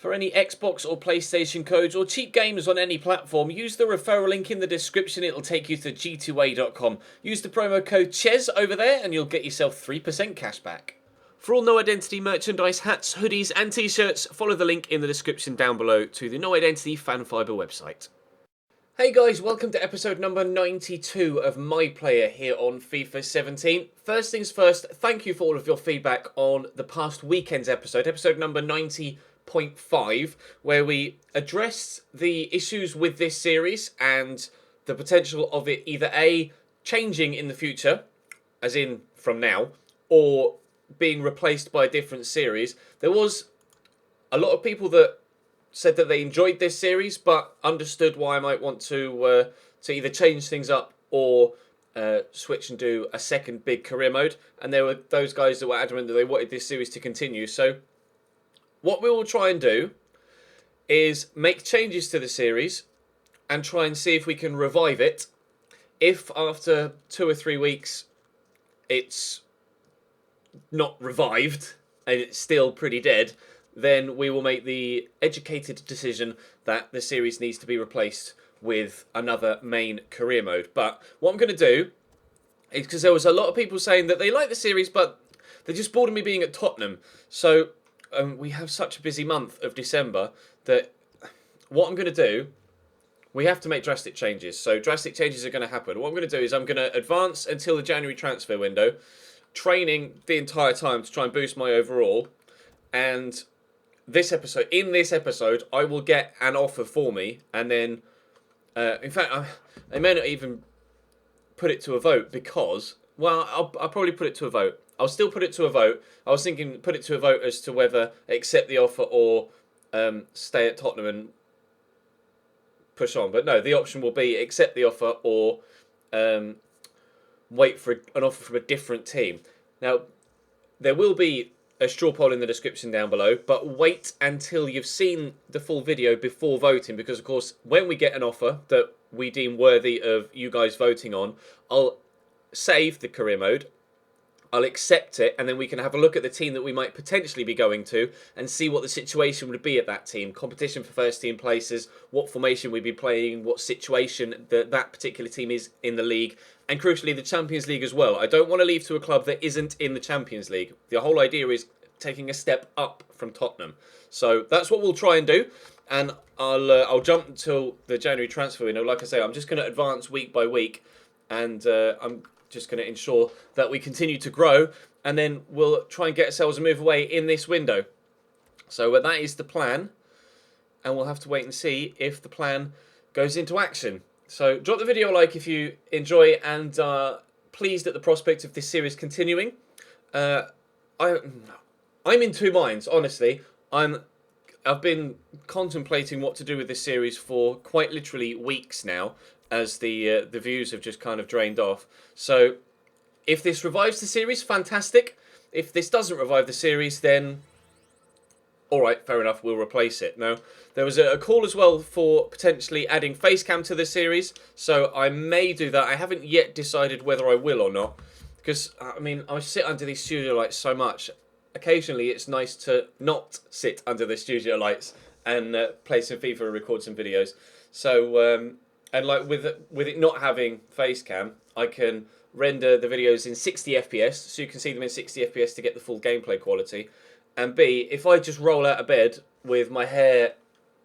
For any Xbox or PlayStation codes or cheap games on any platform, use the referral link in the description. It'll take you to g2a.com. Use the promo code CHES over there and you'll get yourself 3% cash back. For all No Identity merchandise, hats, hoodies and t-shirts, follow the link in the description down below to the No Identity Fan Fibre website. Hey guys, welcome to episode number 92 of My Player here on FIFA 17. First things first, thank you for all of your feedback on the past weekend's episode number 90.5, where we addressed the issues with this series and the potential of it either A, changing in the future, as in from now, or being replaced by a different series. There was a lot of people that said that they enjoyed this series, but understood why I might want to either change things up or switch and do a second big career mode. And there were those guys that were adamant that they wanted this series to continue. So what we will try and do is make changes to the series and try and see if we can revive it. If after 2 or 3 weeks it's not revived and it's still pretty dead, then we will make the educated decision that the series needs to be replaced with another main career mode. But what I'm going to do is, because there was a lot of people saying that they like the series, but they're just bored of me being at Tottenham. So we have such a busy month of December that what I'm going to do, we have to make drastic changes. So drastic changes are going to happen. What I'm going to do is I'm going to advance until the January transfer window, training the entire time to try and boost my overall. And in this episode, I will get an offer for me, and then, in fact, I may not even put it to a vote because, well, I'll probably put it to a vote. I'll still put it to a vote. I was thinking put it to a vote as to whether accept the offer or stay at Tottenham and push on. But no, the option will be accept the offer or wait for an offer from a different team. Now, there will be a straw poll in the description down below, but wait until you've seen the full video before voting, because of course when we get an offer that we deem worthy of you guys voting on, I'll save the career mode, I'll accept it, and then we can have a look at the team that we might potentially be going to and see what the situation would be at that team. Competition for first team places, what formation we'd be playing, what situation that particular team is in the league, and crucially the Champions League as well. I don't want to leave to a club that isn't in the Champions League. The whole idea is taking a step up from Tottenham. So that's what we'll try and do, and I'll jump until the January transfer window. Like I say, I'm just going to advance week by week, and I'm just going to ensure that we continue to grow, and then we'll try and get ourselves a move away in this window. So that is the plan, and we'll have to wait and see if the plan goes into action. So drop the video a like if you enjoy and are pleased at the prospect of this series continuing. I'm in two minds, honestly. I've been contemplating what to do with this series for quite literally weeks now, as the views have just kind of drained off. So if this revives the series, fantastic. If this doesn't revive the series, then alright, fair enough, we'll replace it. Now, there was a call as well for potentially adding Facecam to the series, so I may do that. I haven't yet decided whether I will or not, because, I mean, I sit under these studio lights so much. Occasionally, it's nice to not sit under the studio lights and play some FIFA and record some videos. So, and like with it not having Facecam, I can render the videos in 60 FPS, so you can see them in 60 FPS to get the full gameplay quality. And B, if I just roll out of bed with my hair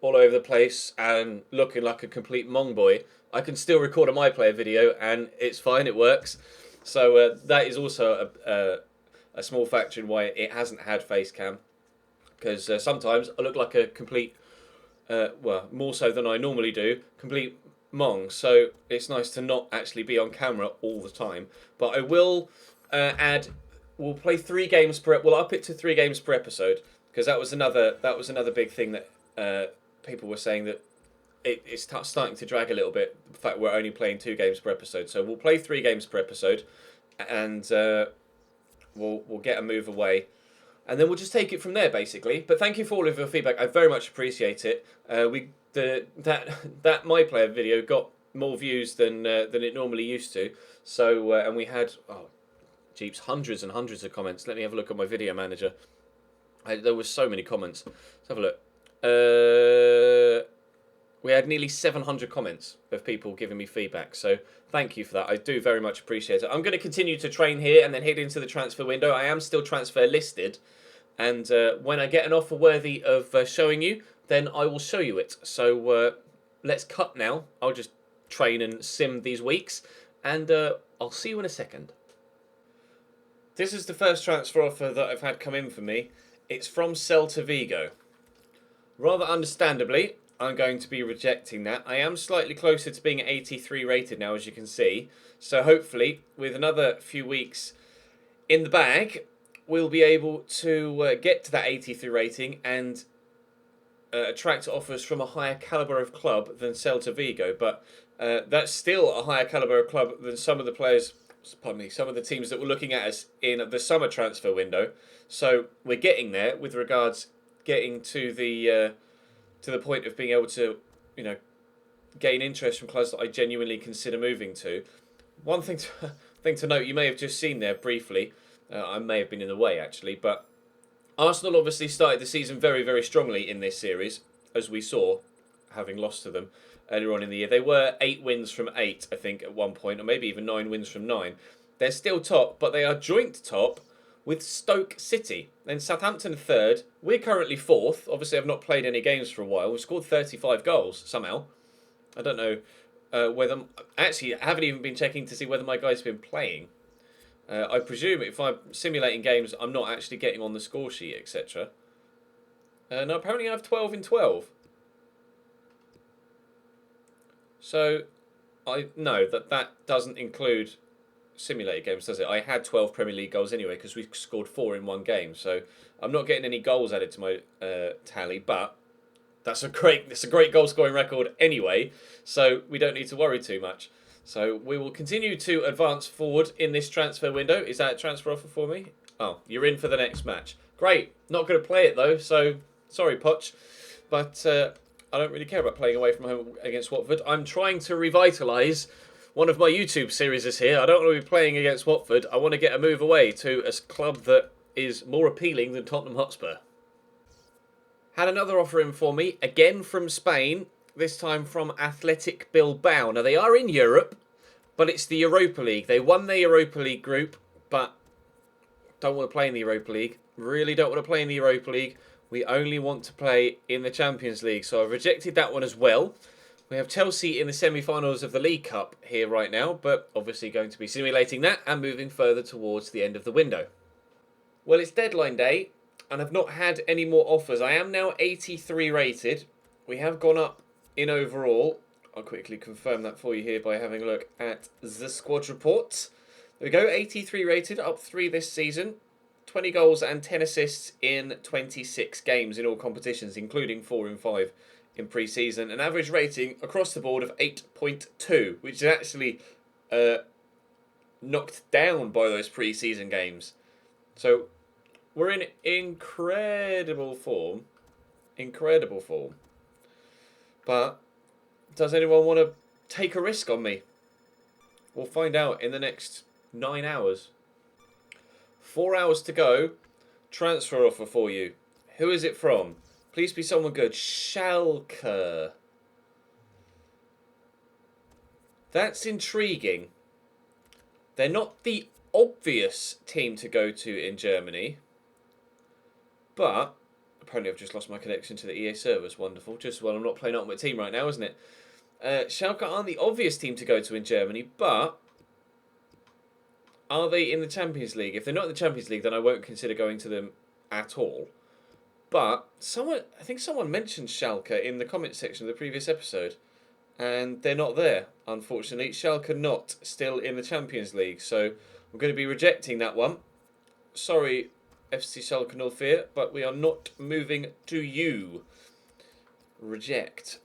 all over the place and looking like a complete mong boy, I can still record a My Player video and it's fine, it works. So that is also a small factor in why it hasn't had Facecam. Because sometimes I look like a complete, well, more so than I normally do, complete mong. So it's nice to not actually be on camera all the time. But I will we'll play 3 games per. We'll up it to 3 games per episode, because that was another big thing that people were saying, that it's starting to drag a little bit. The fact we're only playing 2 games per episode, so we'll play 3 games per episode, and we'll get a move away, and then we'll just take it from there, basically. But thank you for all of your feedback. I very much appreciate it. That My Player video got more views than it normally used to. So and we had jeeps, hundreds and hundreds of comments. Let me have a look at my video manager. There was so many comments. Let's have a look. We had nearly 700 comments of people giving me feedback, so thank you for that. I do very much appreciate it. I'm going to continue to train here and then head into the transfer window. I am still transfer listed, and when I get an offer worthy of showing you, then I will show you it. So let's cut now. I'll just train and sim these weeks, and I'll see you in a second. This is the first transfer offer that I've had come in for me. It's from Celta Vigo. Rather understandably, I'm going to be rejecting that. I am slightly closer to being 83 rated now, as you can see. So hopefully, with another few weeks in the bag, we'll be able to get to that 83 rating and attract offers from a higher calibre of club than Celta Vigo. But that's still a higher calibre of club than some of the players, pardon me, some of the teams that were looking at us in the summer transfer window. So we're getting there with regards getting to the point of being able to, gain interest from clubs that I genuinely consider moving to. One thing to note, you may have just seen there briefly. I may have been in the way actually, but Arsenal obviously started the season very, very strongly in this series, as we saw, having lost to them earlier on in the year. They were 8 wins from 8, I think, at one point, or maybe even 9 wins from 9. They're still top, but they are joint top with Stoke City. Then Southampton third. We're currently fourth. Obviously, I've not played any games for a while. We've scored 35 goals somehow. I don't know whether... Actually, I haven't even been checking to see whether my guys have been playing. I presume if I'm simulating games, I'm not actually getting on the score sheet, etc. No, apparently I have 12 in 12. So, that doesn't include simulated games, does it? I had 12 Premier League goals anyway because we scored 4 in one game. So I'm not getting any goals added to my tally, but that's a great goal scoring record anyway. So we don't need to worry too much. So we will continue to advance forward in this transfer window. Is that a transfer offer for me? Oh, you're in for the next match. Great. Not going to play it though. So sorry, Poch, but I don't really care about playing away from home against Watford. I'm trying to revitalise one of my YouTube series is here. I don't want to be playing against Watford. I want to get a move away to a club that is more appealing than Tottenham Hotspur. Had another offer in for me, again from Spain, this time from Athletic Bilbao. Now, they are in Europe, but it's the Europa League. They won their Europa League group, but don't want to play in the Europa League. Really don't want to play in the Europa League. We only want to play in the Champions League. So I've rejected that one as well. We have Chelsea in the semi-finals of the League Cup here right now, but obviously going to be simulating that and moving further towards the end of the window. Well, it's deadline day, and I've not had any more offers. I am now 83 rated. We have gone up in overall. I'll quickly confirm that for you here by having a look at the squad report. There we go, 83 rated, up 3 this season. 20 goals and 10 assists in 26 games in all competitions, including 4 in 5 in pre-season. An average rating across the board of 8.2, which is actually knocked down by those pre-season games. So we're in incredible form. Incredible form. But does anyone want to take a risk on me? We'll find out in the next 9 hours. 4 hours to go. Transfer offer for you. Who is it from? Please be someone good. Schalke. That's intriguing. They're not the obvious team to go to in Germany. But apparently I've just lost my connection to the EA servers. Wonderful. Just well, I'm not playing Ultimate Team right now, isn't it? Schalke aren't the obvious team to go to in Germany, but are they in the Champions League? If they're not in the Champions League, then I won't consider going to them at all. But I think someone mentioned Schalke in the comment section of the previous episode, and they're not there, unfortunately. Schalke not still in the Champions League, so I'm going to be rejecting that one. Sorry, FC Schalke 04, but we are not moving to you. Reject.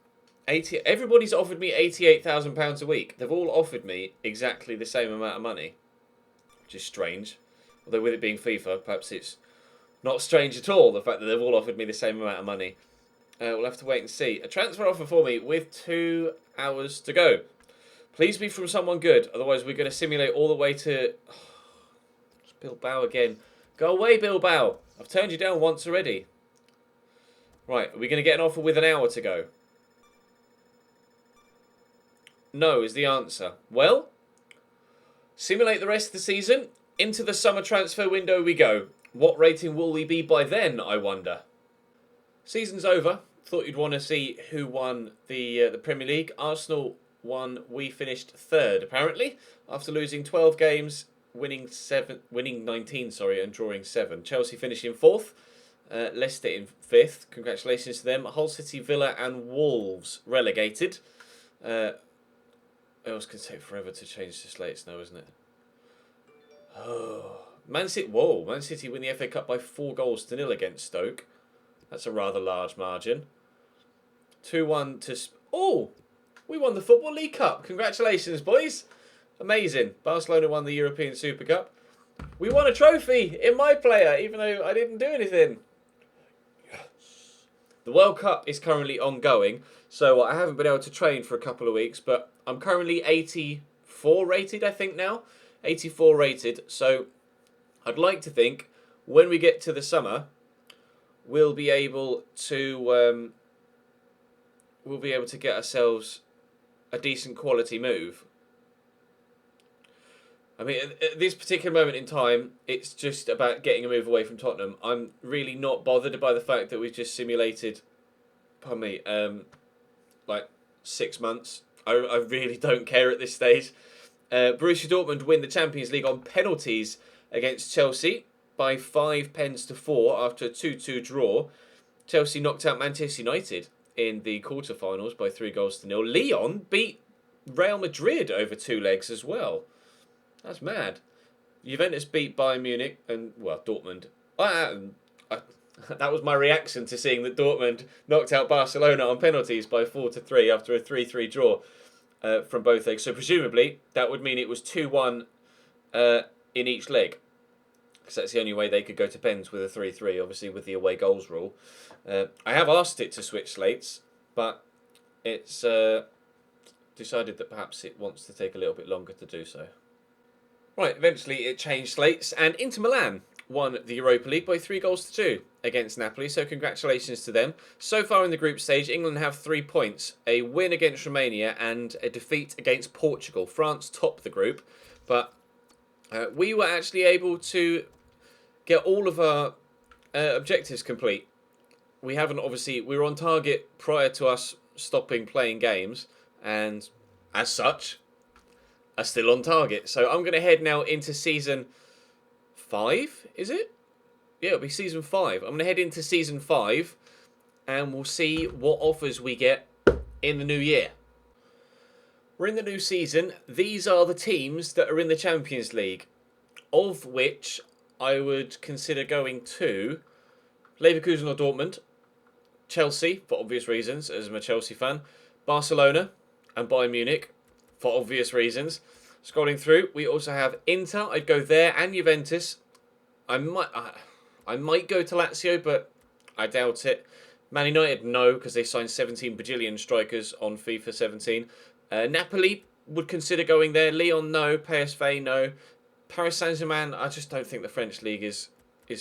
Everybody's offered me £88,000 a week. They've all offered me exactly the same amount of money, which is strange. Although with it being FIFA, perhaps it's not strange at all, the fact that they've all offered me the same amount of money. We'll have to wait and see. A transfer offer for me with 2 hours to go. Please be from someone good, otherwise we're going to simulate all the way to... Bilbao again. Go away, Bilbao. I've turned you down once already. Right, are we going to get an offer with an hour to go? No is the answer. Well, simulate the rest of the season. Into the summer transfer window we go. What rating will we be by then, I wonder? Season's over. Thought you'd want to see who won the Premier League. Arsenal won. We finished third, apparently, after losing 12 games, winning 19, and drawing 7. Chelsea finishing fourth. Leicester in fifth. Congratulations to them. Hull City, Villa, and Wolves relegated. It was going to take forever to change the slates now, isn't it? Oh, Man City. Whoa, Man City win the FA Cup by 4-0 against Stoke. That's a rather large margin. 2-1 to... Oh! We won the Football League Cup. Congratulations, boys. Amazing. Barcelona won the European Super Cup. We won a trophy in my player, even though I didn't do anything. Yes. The World Cup is currently ongoing, so I haven't been able to train for a couple of weeks, but I'm currently 84 rated, I think, now. 84 rated, so I'd like to think when we get to the summer, we'll be able to get ourselves a decent quality move. I mean, at this particular moment in time, it's just about getting a move away from Tottenham. I'm really not bothered by the fact that we've just simulated, like 6 months. I really don't care at this stage. Borussia Dortmund win the Champions League on penalties against Chelsea by 5 pens to 4 after a 2-2 draw. Chelsea knocked out Manchester United in the quarterfinals by 3-0. Lyon beat Real Madrid over 2 legs as well. That's mad. Juventus beat Bayern Munich and, well, Dortmund. That was my reaction to seeing that Dortmund knocked out Barcelona on penalties by 4-3 after a 3-3 draw from both legs. So presumably that would mean it was 2-1 in each leg, because that's the only way they could go to pens with a 3-3, obviously with the away goals rule. I have asked it to switch slates, but it's decided that perhaps it wants to take a little bit longer to do so. Right, eventually it changed slates, and Inter Milan won the Europa League by 3-2 against Napoli, so congratulations to them. So far in the group stage, England have 3 points, a win against Romania and a defeat against Portugal. France topped the group, but we were actually able to get all of our objectives complete. We haven't, obviously, we were on target prior to us stopping playing games, and as such, are still on target. So I'm going to head now into season 5, is it? Yeah, it'll be season 5. I'm going to head into season 5, and we'll see what offers we get in the new year. We're in the new season. These are the teams that are in the Champions League, of which I would consider going to Leverkusen or Dortmund, Chelsea, for obvious reasons, as I'm a Chelsea fan, Barcelona and Bayern Munich, for obvious reasons. Scrolling through, we also have Inter. I'd go there, and Juventus. I might go to Lazio, but I doubt it. Man United, no, because they signed 17 bajillion strikers on FIFA 17. Napoli would consider going there. Lyon, no. PSV, no. Paris Saint-Germain, I just don't think the French league is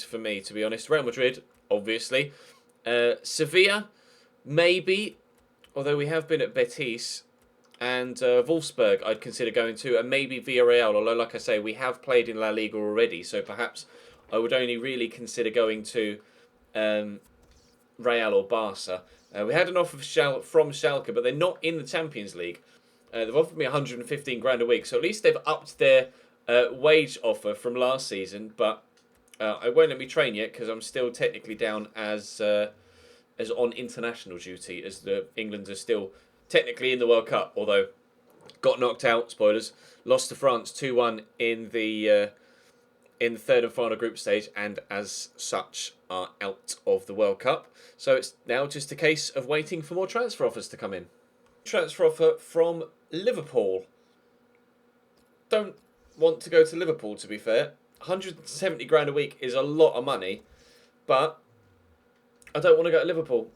for me, to be honest. Real Madrid, obviously. Sevilla, maybe, although we have been at Betis. And Wolfsburg I'd consider going to, and maybe Villarreal, although, like I say, we have played in La Liga already, so perhaps I would only really consider going to Real or Barca. We had an offer from Schalke, but they're not in the Champions League. They've offered me 115 grand a week, so at least they've upped their wage offer from last season, but I won't let me train yet because I'm still technically down as on international duty, as the England are still technically in the World Cup, although got knocked out, spoilers, lost to France 2-1 in the third and final group stage, and as such are out of the World Cup. So it's now just a case of waiting for more transfer offers to come in. Transfer offer from Liverpool. Don't want to go to Liverpool, to be fair. 170 grand a week is a lot of money, but I don't want to go to Liverpool.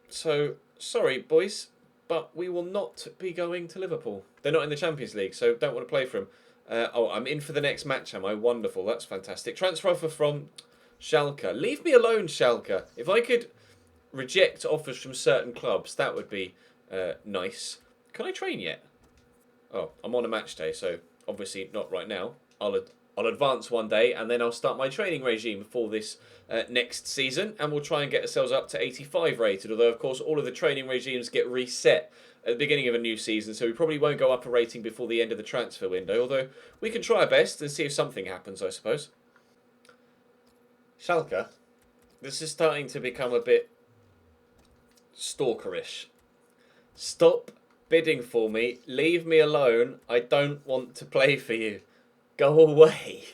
So, sorry, boys, but we will not be going to Liverpool. They're not in the Champions League, so don't want to play for them. I'm in for the next match, am I? Wonderful, that's fantastic. Transfer offer from Schalke. Leave me alone, Schalke. If I could reject offers from certain clubs. That would be nice. Can I train yet? Oh, I'm on a match day, so obviously not right now. I'll advance one day, and then I'll start my training regime for this next season, and we'll try and get ourselves up to 85 rated. Although, of course, all of the training regimes get reset at the beginning of a new season, so we probably won't go up a rating before the end of the transfer window. Although we can try our best and see if something happens, I suppose. Schalke, this is starting to become a bit stalkerish. Stop bidding for me. Leave me alone. I don't want to play for you. Go away.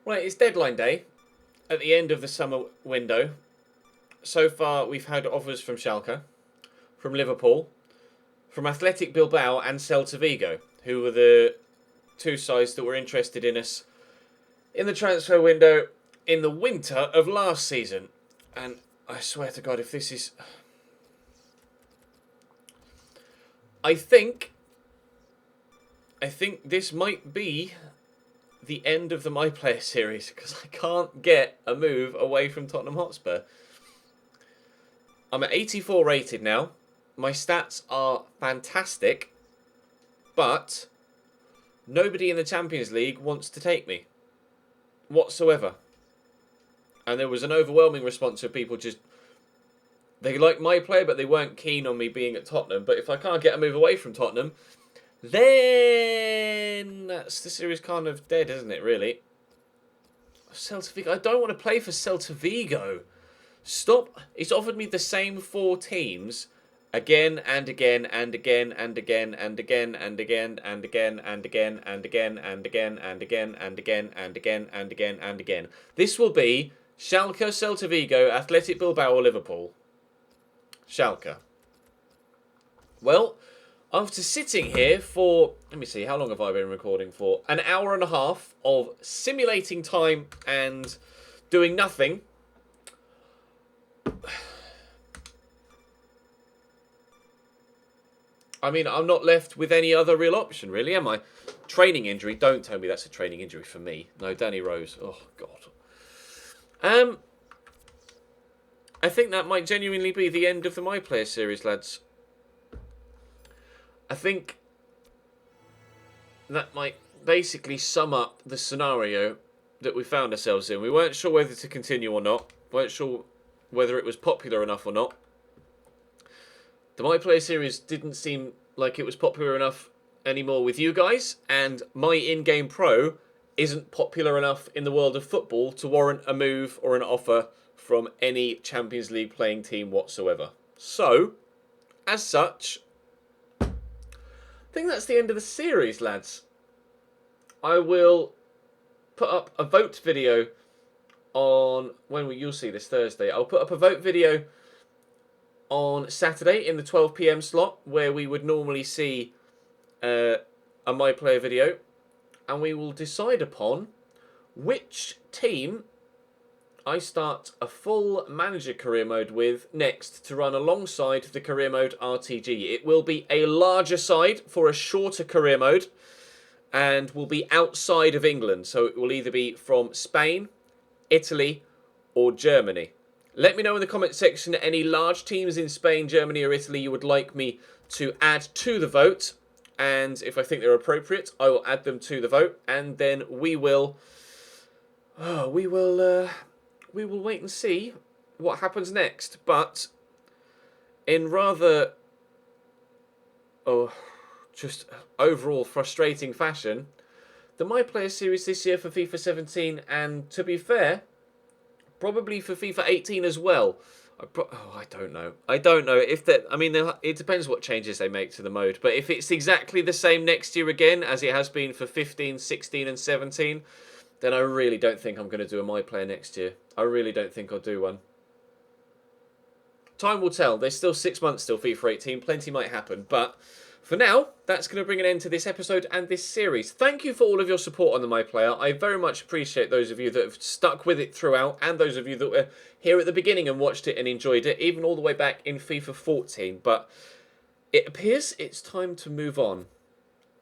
Right, it's deadline day at the end of the summer window. So far, we've had offers from Schalke, from Liverpool, from Athletic Bilbao and Celta Vigo, who were the two sides that were interested in us in the transfer window in the winter of last season. And I swear to God, if this is... I think this might be the end of the My Player series, because I can't get a move away from Tottenham Hotspur. I'm at 84 rated now. My stats are fantastic, but nobody in the Champions League wants to take me whatsoever. And there was an overwhelming response of people just... They like my player, but they weren't keen on me being at Tottenham. But if I can't get a move away from Tottenham, then that's the series kind of dead, isn't it, really? Celta Vigo. I don't want to play for Celta Vigo. Stop. It's offered me the same 4 teams again and again and again and again and again and again and again and again and again and again and again and again and again and again and again. This will be Schalke, Celta Vigo, Athletic Bilbao or Liverpool. Schalke. Well, after sitting here for, let me see, how long have I been recording for? An hour and a half of simulating time and doing nothing. I mean, I'm not left with any other real option, really, am I? Training injury. Don't tell me that's a training injury for me. No, Danny Rose. Oh, God. I think that might genuinely be the end of the My Player series, lads. I think that might basically sum up the scenario that we found ourselves in. We weren't sure whether to continue or not. Weren't sure whether it was popular enough or not. The My Player series didn't seem like it was popular enough anymore with you guys, and my in-game pro isn't popular enough in the world of football to warrant a move or an offer from any Champions League playing team whatsoever. So, as such, I think that's the end of the series, lads. I will put up a vote video on, you'll see this Thursday, I'll put up a vote video on Saturday in the 12 PM slot, where we would normally see a My Player video, and we will decide upon which team I start a full manager career mode with next to run alongside the career mode RTG. It will be a larger side for a shorter career mode and will be outside of England. So it will either be from Spain, Italy or Germany. Let me know in the comment section any large teams in Spain, Germany or Italy you would like me to add to the vote. And if I think they're appropriate, I will add them to the vote. And then we will wait and see what happens next. But in rather, just overall frustrating fashion, the My Player series this year for FIFA 17, and to be fair, probably for FIFA 18 as well. I don't know. I don't know if that. I mean, it depends what changes they make to the mode. But if it's exactly the same next year again as it has been for 15, 16, and 17. Then I really don't think I'm going to do a My Player next year. I really don't think I'll do one. Time will tell. There's still 6 months till FIFA 18. Plenty might happen. But for now, that's going to bring an end to this episode and this series. Thank you for all of your support on the My Player. I very much appreciate those of you that have stuck with it throughout, and those of you that were here at the beginning and watched it and enjoyed it, even all the way back in FIFA 14. But it appears it's time to move on.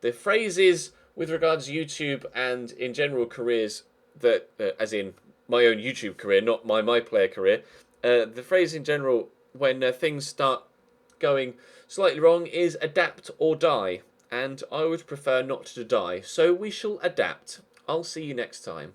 The phrase is, with regards to YouTube and in general careers, that as in my own YouTube career, not my Player career, The phrase in general, when things start going slightly wrong, is adapt or die. And I would prefer not to die, so we shall adapt. I'll see you next time.